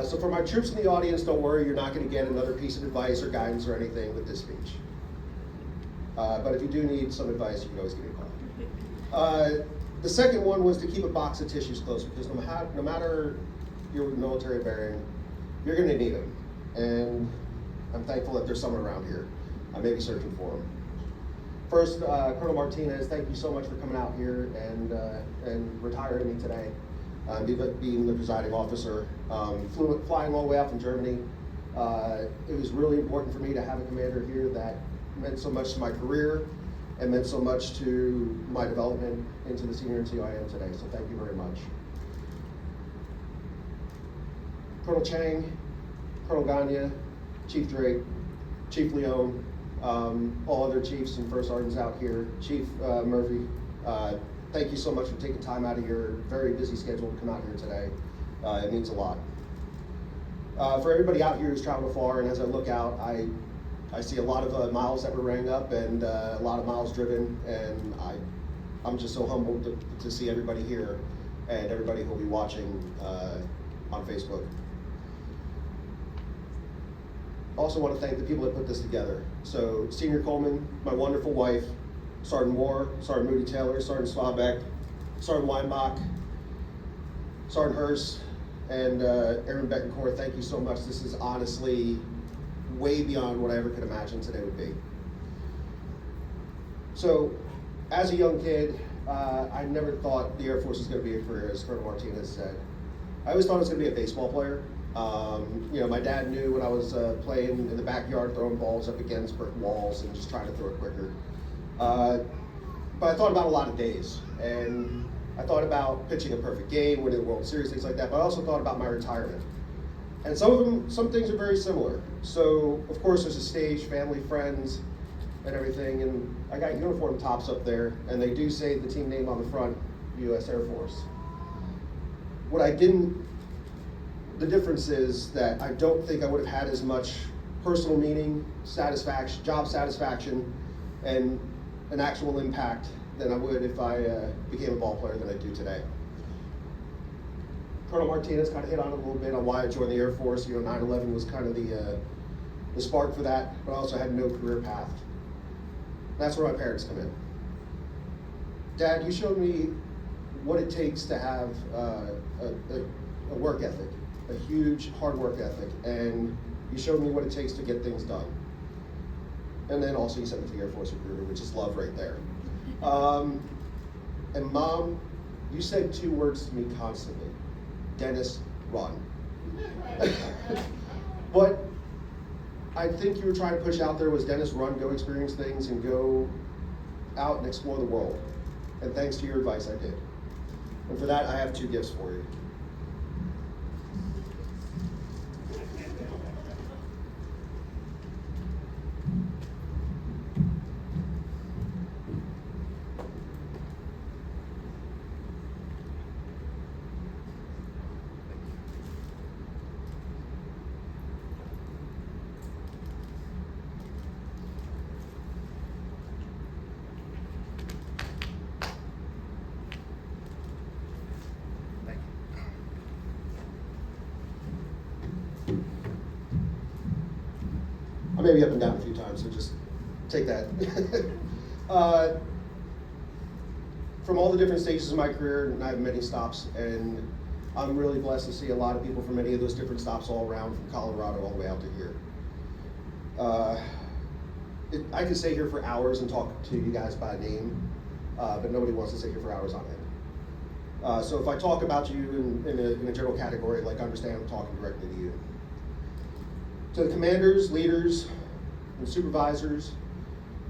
So for my troops in the audience, don't worry, you're not going to get another piece of advice or guidance or anything with this speech. But if you do need some advice, you can always give me a call. The second one was to keep a box of tissues close, because no matter your military bearing, you're going to need them. And I'm thankful that there's someone around here. I may be searching for them. First, Colonel Martinez, thank you so much for coming out here and retiring me today, being the presiding officer. Flying all the way out from Germany. It was really important for me to have a commander here that meant so much to my career and meant so much to my development into the senior NCO I am today, so thank you very much. Colonel Chang, Colonel Gagne, Chief Drake, Chief Leone, all other chiefs and first sergeants out here, Chief Murphy, thank you so much for taking time out of your very busy schedule to come out here today. It means a lot. For everybody out here who's traveled far, and as I look out, I see a lot of miles that were rang up and a lot of miles driven, and I'm just so humbled to see everybody here and everybody who'll be watching on Facebook. Also want to thank the people that put this together. So Senior Coleman, my wonderful wife, Sergeant Moore, Sergeant Moody Taylor, Sergeant Swabeck, Sergeant Weinbach, Sergeant Hurst, and Aaron Betancourt, thank you so much. This is honestly way beyond what I ever could imagine today would be. So, as a young kid, I never thought the Air Force was going to be a career, as Colonel Martinez said. I always thought I was going to be a baseball player. You know, my dad knew when I was playing in the backyard, throwing balls up against brick walls and just trying to throw it quicker. But I thought about a lot of days, and I thought about pitching a perfect game, winning the World Series, things like that, but I also thought about my retirement. And some things are very similar. So, of course, there's a stage, family, friends, and everything, and I got uniform tops up there, and they do say the team name on the front, U.S. Air Force. What I didn't, the difference is that I don't think I would have had as much personal meaning, satisfaction, job satisfaction, and an actual impact than I would if I became a ball player than I do today. Colonel Martinez kind of hit on it a little bit on why I joined the Air Force. You know, 9/11 was kind of the spark for that, but I also had no career path. That's where my parents come in. Dad, you showed me what it takes to have a work ethic, a huge hard work ethic, and you showed me what it takes to get things done. And then also you sent me to the Air Force recruiter, which is love right there. And Mom, you said two words to me constantly: Dennis, run. What I think you were trying to push out there was, Dennis, run, go experience things, and go out and explore the world. And thanks to your advice, I did. And for that, I have two gifts for you. I may be up and down a few times, so just take that. From all the different stages of my career, and I have many stops, and I'm really blessed to see a lot of people from many of those different stops all around, from Colorado all the way out to here. I could stay here for hours and talk to you guys by name, but nobody wants to sit here for hours on end. So if I talk about you in a general category, like, understand I'm talking directly to you. To the commanders, leaders, and supervisors,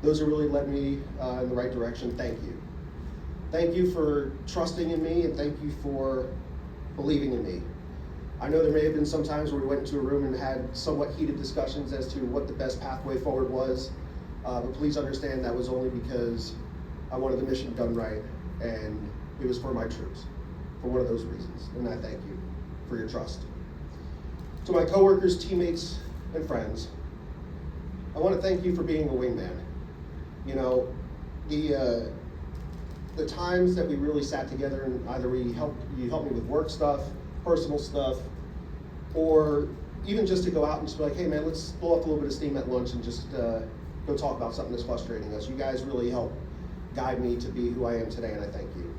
those who really led me in the right direction, thank you. Thank you for trusting in me, and thank you for believing in me. I know there may have been some times where we went into a room and had somewhat heated discussions as to what the best pathway forward was, but please understand that was only because I wanted the mission done right, and it was for my troops, for one of those reasons, and I thank you for your trust. To my coworkers, teammates, and friends, I want to thank you for being a wingman. You know, the times that we really sat together and either you helped me with work stuff, personal stuff, or even just to go out and just be like, hey man, let's blow up a little bit of steam at lunch and just go talk about something that's frustrating us. You guys really helped guide me to be who I am today, and I thank you.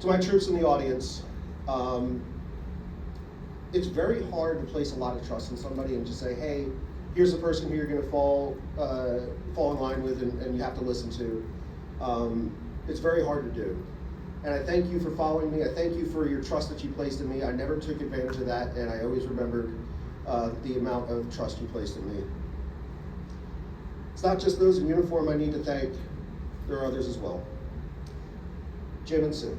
To my troops in the audience, it's very hard to place a lot of trust in somebody and just say, hey, here's the person who you're going to fall in line with and you have to listen to. It's very hard to do. And I thank you for following me. I thank you for your trust that you placed in me. I never took advantage of that, and I always remembered the amount of trust you placed in me. It's not just those in uniform I need to thank, there are others as well. Jim and Sue.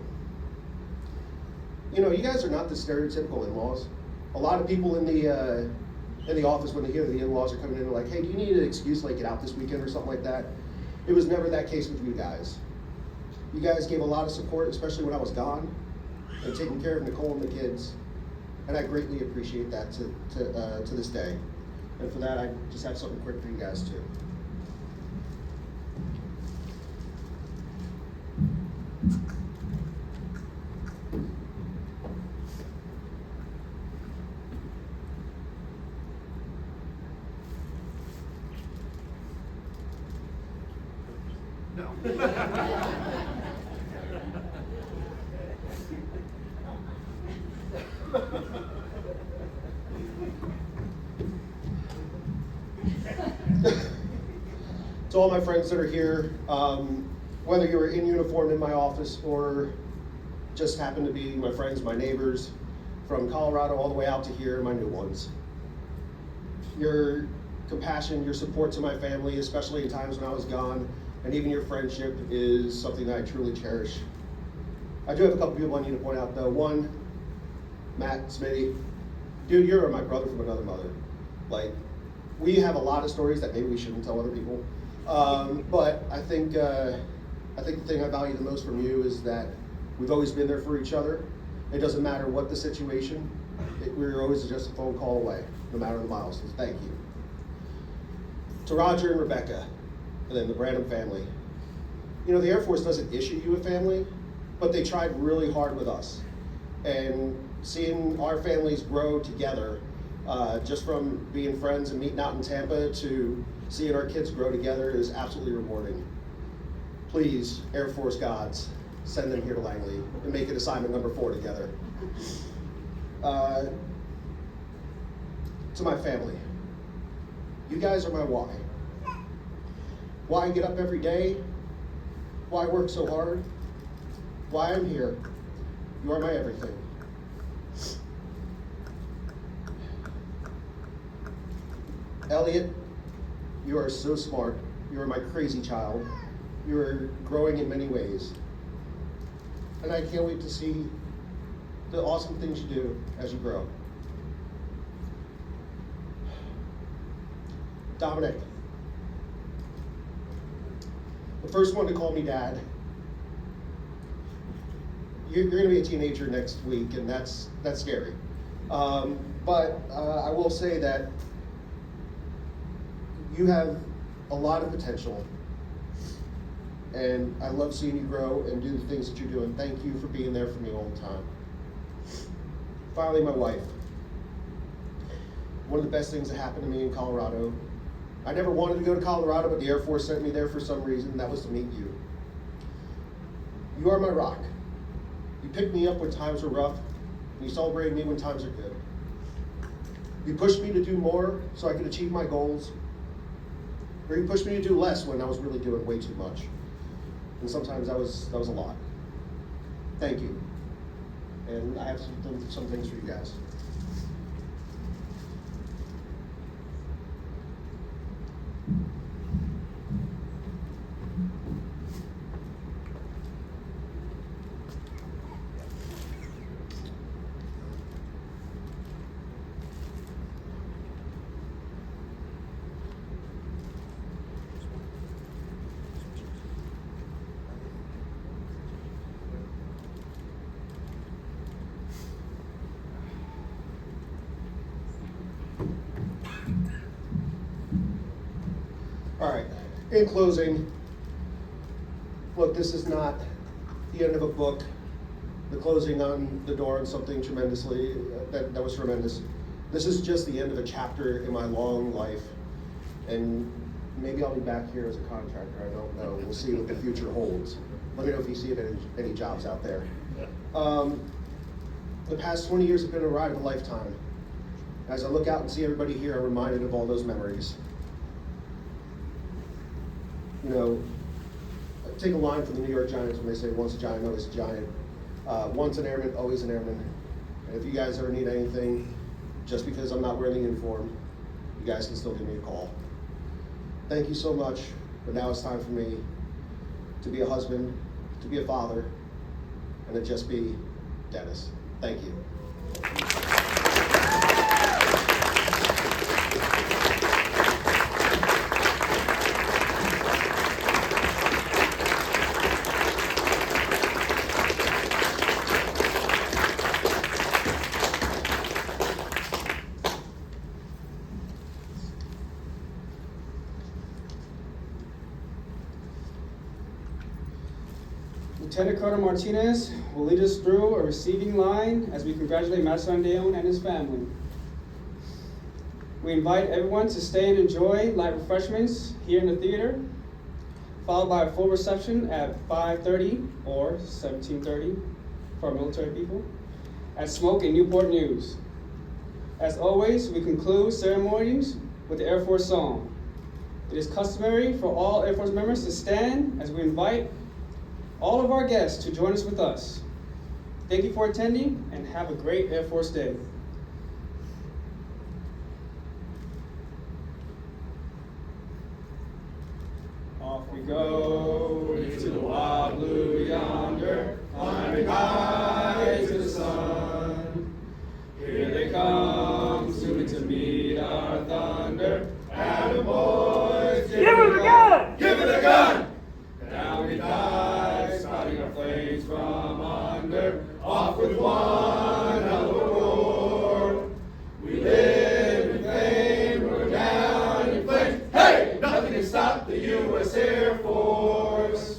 You know, you guys are not the stereotypical in-laws. A lot of people in the office, when they hear the in-laws are coming in, are like, hey, do you need an excuse, like get out this weekend or something like that? It was never that case with you guys. You guys gave a lot of support, especially when I was gone, and taking care of Nicole and the kids. And I greatly appreciate that to this day. And for that, I just have something quick for you guys too. To all my friends that are here, whether you were in uniform in my office or just happen to be my friends, my neighbors, from Colorado all the way out to here, my new ones. Your compassion, your support to my family, especially in times when I was gone, and even your friendship is something that I truly cherish. I do have a couple people I need to point out though. One, Matt Smitty. Dude, you're my brother from another mother. Like, we have a lot of stories that maybe we shouldn't tell other people. But I think the thing I value the most from you is that we've always been there for each other. It doesn't matter what the situation, we're always just a phone call away, no matter the miles, so thank you. To Roger and Rebecca, and then the Branham family. You know, the Air Force doesn't issue you a family, but they tried really hard with us. And seeing our families grow together, just from being friends and meeting out in Tampa to seeing our kids grow together is absolutely rewarding. Please, Air Force gods, send them here to Langley and make it assignment number 4 together. To my family, you guys are my why. Why I get up every day, why I work so hard, why I'm here. You are my everything. Elliot, you are so smart. You are my crazy child. You are growing in many ways. And I can't wait to see the awesome things you do as you grow. Dominic, the first one to call me dad. You're gonna be a teenager next week, and that's scary. But I will say that you have a lot of potential, and I love seeing you grow and do the things that you're doing. Thank you for being there for me all the time. Finally, my wife. One of the best things that happened to me in Colorado. I never wanted to go to Colorado, but the Air Force sent me there for some reason, and that was to meet you. You are my rock. You picked me up when times were rough, and you celebrated me when times are good. You pushed me to do more so I could achieve my goals, or you pushed me to do less when I was really doing way too much. And sometimes that was a lot. Thank you. And I have some things for you guys. All right, in closing, look, this is not the end of a book, the closing on the door on something tremendously, that was tremendous. This is just the end of a chapter in my long life, and maybe I'll be back here as a contractor, I don't know. We'll see what the future holds. Let me know if you see any jobs out there. The past 20 years have been a ride of a lifetime. As I look out and see everybody here, I'm reminded of all those memories. You know, take a line from the New York Giants when they say, once a giant, always a giant. Once an airman, always an airman. And if you guys ever need anything, just because I'm not wearing the uniform, you guys can still give me a call. thank you so much, but now it's time for me to be a husband, to be a father, and to just be Dennis. Thank you. Lieutenant Colonel Martinez will lead us through a receiving line as we congratulate Master Sergeant Daone and his family. We invite everyone to stay and enjoy light refreshments here in the theater, followed by a full reception at 5:30 or 17:30 for our military people at Smoke in Newport News. As always, we conclude ceremonies with the Air Force song. It is customary for all Air Force members to stand as we invite all of our guests to join us with us. Thank you for attending and have a great Air Force Day. Off we go into the wild blue yonder, climbing high to the sun. Here they come, soon to meet our thunder. Attaboys, Give her the gun! Give it a gun! Down we dive, spouting our flames from under. Off with one hell of a roar. We live in fame, we're down in flames. Hey, nothing can stop the U.S. Air Force.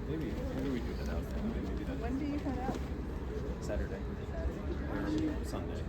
Maybe we do that out. Maybe that. When do you head out? Saturday. Or Sunday.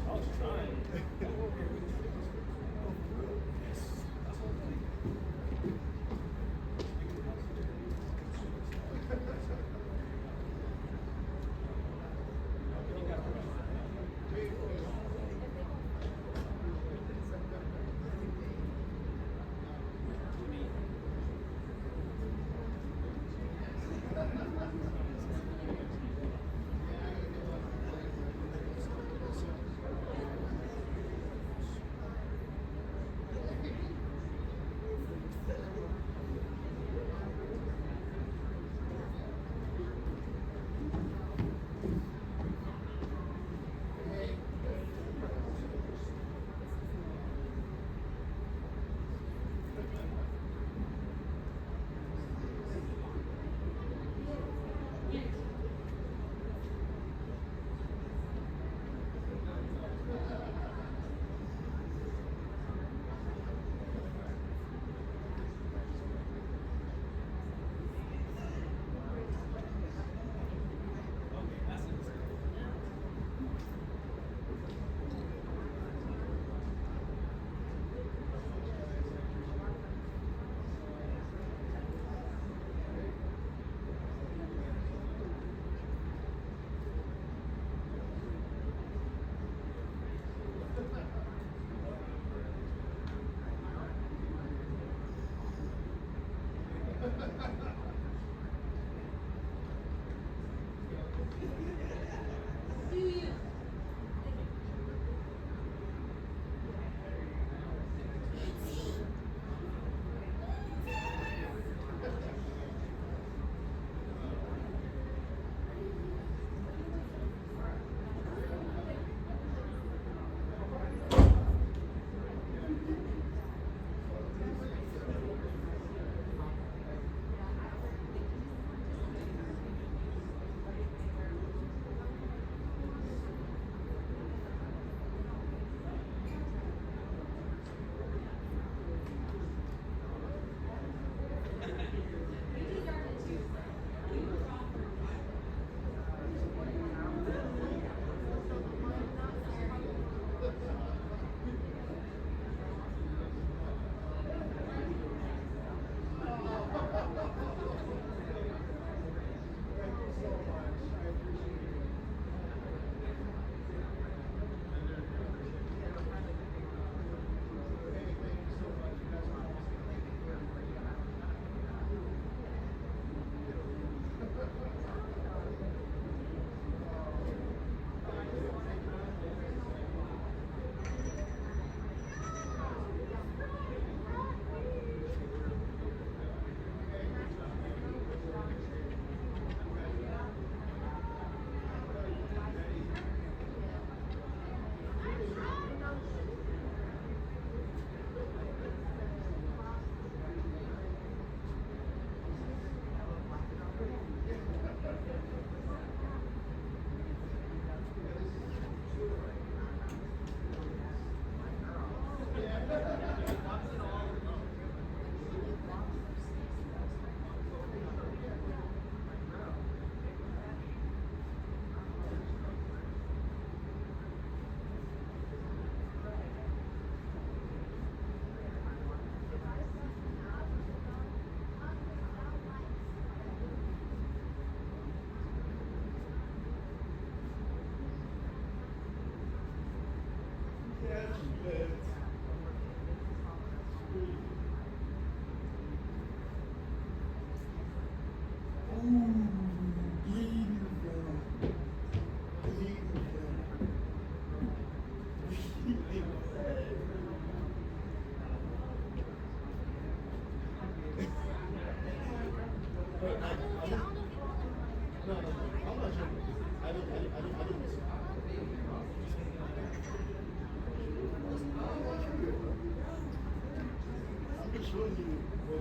I was trying.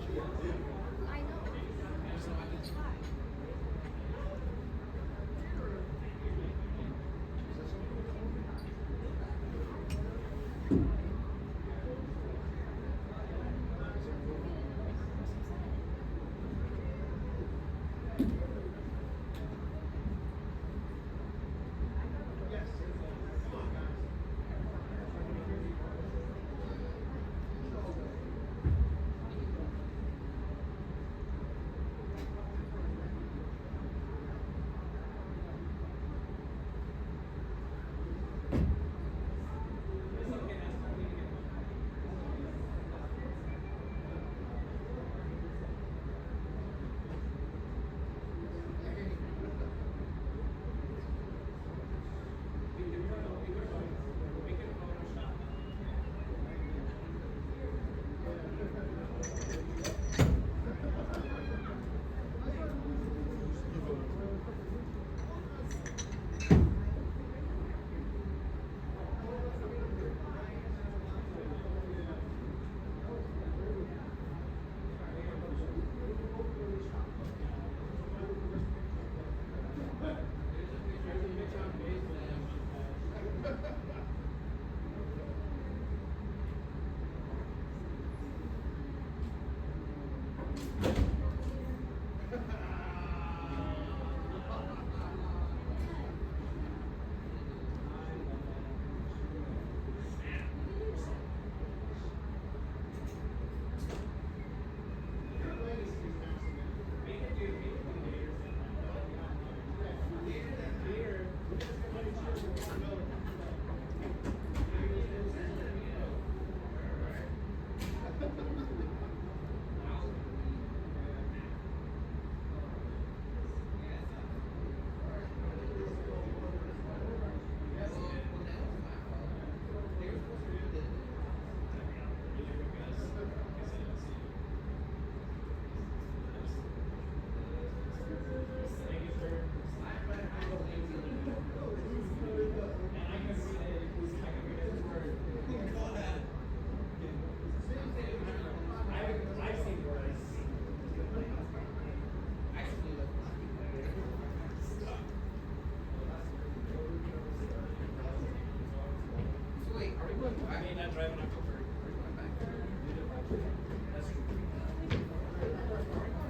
I know.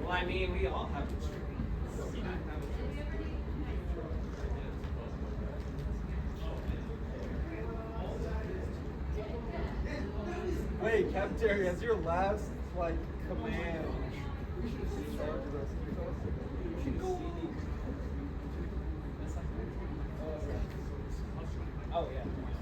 Well, I mean, we all have to. Wait, cafeteria, as your last like command. Oh yeah.